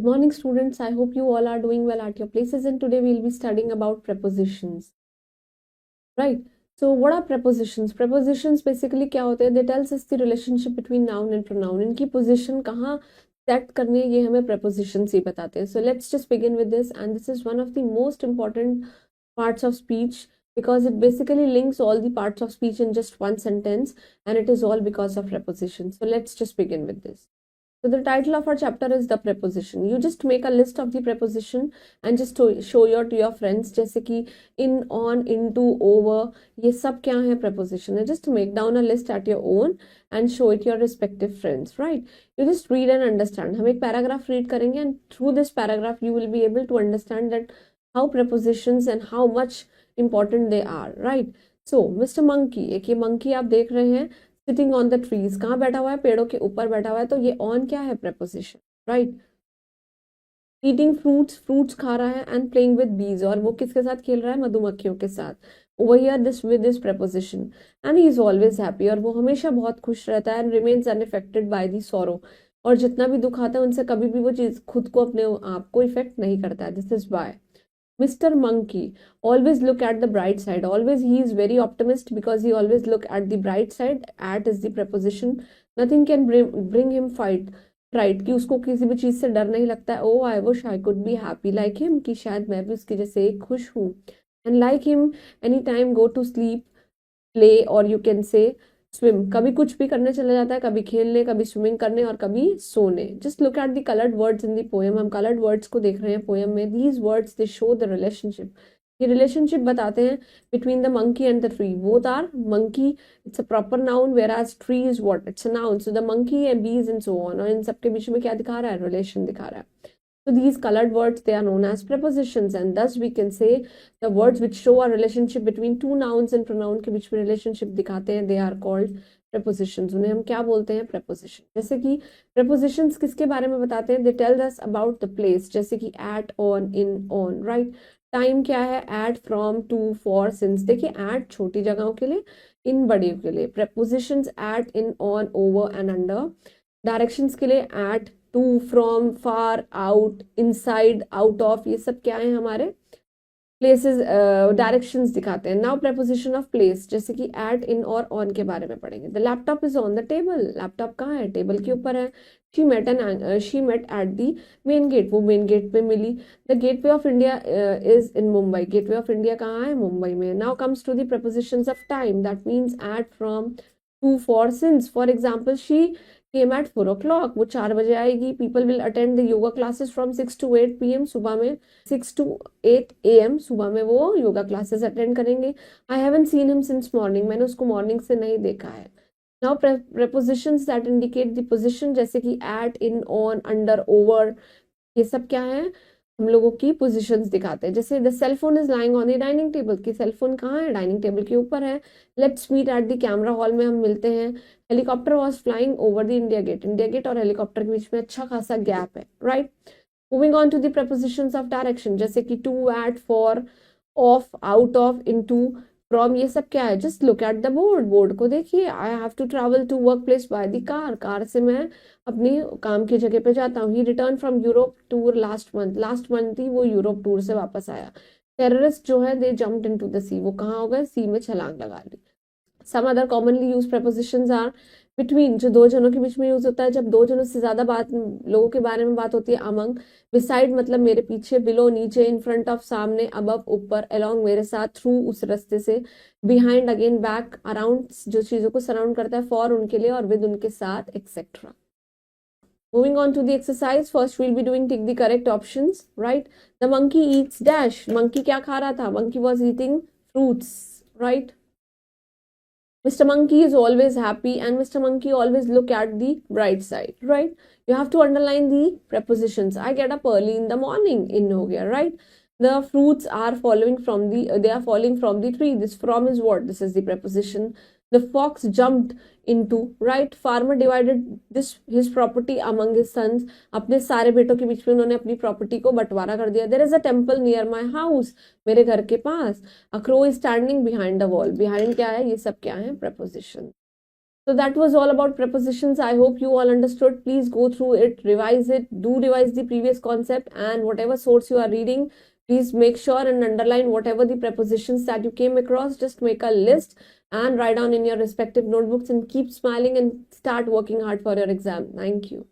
morning students, I hope you all are doing well at your places, and today we'll be studying about prepositions, right? So what are prepositions? Prepositions basically क्या होते हैं? They tells us the relationship between noun and pronoun. इनकी position कहाँ set करनी है, ये हमें prepositions ही बताते हैं. So let's just begin with this, and this is one of the most important parts of speech because it basically links all the parts of speech in just one sentence, and it is all because of prepositions. So let's just begin with this. So the title of our chapter is the preposition. You just make a list of the preposition and just show your to your friends. जैसे कि in, on, into, over, ये सब क्या है preposition है. Just make down a list at your own and show it your respective friends, right? You just read and understand. हम एक paragraph read करेंगे and through this paragraph you will be able to understand that how prepositions and how much important they are, right? So Mr. Monkey, एक ये monkey आप देख रहे हैं sitting on the trees, कहाँ बैठा हुआ है? पेड़ों के ऊपर बैठा हुआ है. तो ये ऑन क्या है? preposition, right? Eating fruits, fruits खा रहा है. एंड प्लेइंग विद बीज, और वो किसके साथ खेल रहा है? मधुमक्खियों के साथ. Over here this with this preposition. And he is always happy, और वो हमेशा बहुत खुश रहता है. And remains unaffected by the sorrow, और जितना भी दुख आता है उनसे कभी भी वो चीज खुद को अपने आप को इफेक्ट नहीं करता है. This is by Mr. Monkey always look at the bright side. Always he is very optimist because he always look at the bright side. At is the preposition. Nothing can bring him fright कि उसको किसी भी चीज से डर नहीं लगता है. Oh, I wish I could be happy like him, कि शायद मैं भी उसके जैसे खुश हूँ. And like him, anytime go to sleep, play, or you can say swim. कभी कुछ भी करने चला जाता है, कभी खेलने, कभी स्विमिंग करने, और कभी सोने. Just look at the coloured words in the poem. हम कलर्ड वर्ड्स को देख रहे हैं पोएम में. These words they show the relationship. ये रिलेशनशिप बताते हैं between the monkey and the tree. Both are monkey, it's a proper noun, whereas tree is what? It's a noun. So the monkey and bees and so on. और इन सबके बीच में क्या दिखा रहा है? रिलेशन दिखा रहा है. So these colored words, they are known as prepositions, and thus we can say the words which show a relationship between two nouns and pronoun के बीच में relationship दिखाते हैं, they are called prepositions. उन्हें हम क्या बोलते हैं? preposition. जैसे कि prepositions किसके बारे में बताते हैं? they tell us about the place. जैसे कि at, on, in, on, right? Time क्या है? at, from, to, for, since. देखिए at छोटी जगहों के लिए, in बड़ी के लिए. prepositions at, in, on, over and under. Directions के लिए at, to, from, far, out, inside, out of, ये सब क्या है? हमारे प्लेसेस, डायरेक्शंस दिखाते हैं. नाउ preposition ऑफ प्लेस, जैसे कि at, in और on के बारे में पढ़ेंगे. The laptop is on the table. Laptop कहाँ है? टेबल के ऊपर है. she met at the main gate. वो मेन गेट पे मिली. The gateway of India is in Mumbai. Gateway of India कहाँ है? मुंबई में. Now comes to the prepositions of time. That means at, from, to, for, since. For example she came at 4 o'clock. वो 4 बजे आएगी. People will attend the yoga classes from 6 to 8 p.m. सुबह में 6 to 8 a.m. सुबह में वो yoga classes attend करेंगे. I haven't seen him since morning. मैंने उसको मॉर्निंग से नहीं देखा है. Now prepositions that indicate the position, जैसे कि at, in, on, under, over, ये सब क्या है? हम लोगों की पोजीशंस दिखाते हैं. जैसे the cell phone is lying on the dining table, की सेल फोन कहाँ है? डाइनिंग टेबल के ऊपर है. Let's meet at the camera hall में हम मिलते हैं. Helicopter was flying over the India Gate. India Gate और हेलीकॉप्टर के बीच में अच्छा खासा गैप है, right? Moving on to the prepositions of direction, जैसे कि to, at, for, of, out of, into, from, ये सब क्या है? Just look at the board. Board को देखिए. I have to travel to work place by the car. Car से मैं अपनी काम की जगह पे जाता हूँ. He return from Europe tour last month. Last month ही वो यूरोप टूर से वापस आया. टेररिस्ट जो है they jumped into the sea. वो कहाँ हो गए? सी में छलांग लगा ली. Some other commonly use prepositions are between, जो दो जनों के बीच में यूज होता है जब दो जनों से ज्यादा बात लोगों के बारे में बात होती है. अमंग, बिसाइड मतलब मेरे पीछे, बिलो नीचे, इन फ्रंट ऑफ सामने, अबव ऊपर, अलोंग मेरे साथ, थ्रू उस रास्ते से, बिहाइंड अगेन बैक, अराउंड जो चीजों को सराउंड करता है, फॉर उनके लिए, और विद उनके साथ, etcetera. Moving on to the exercise, first we'll be doing tick the correct options, right? The monkey eats dash. Monkey क्या खा रहा था? Monkey was eating fruits, right? Mr. Monkey is always happy, and Mr. Monkey always look at the bright side, right? You have to underline the prepositions. I get up early in the morning. In हो गया, right? The fruits are falling from the they are falling from the tree. This from is what? This is the preposition. The fox jumped into, right? Farmer divided this his property among his sons. अपने सारे बेटों के बीच में उन्होंने अपनी property को बंटवारा कर दिया. There is a temple near my house. मेरे घर के पास. A crow is standing behind the wall. Behind क्या है? ये सब क्या है? Preposition. So that was all about prepositions. I hope you all understood. Please go through it, revise it, do revise the previous concept, and whatever source you are reading, please make sure and underline whatever the prepositions that you came across. Just make a list and write down in your respective notebooks, and keep smiling and start working hard for your exam. Thank you.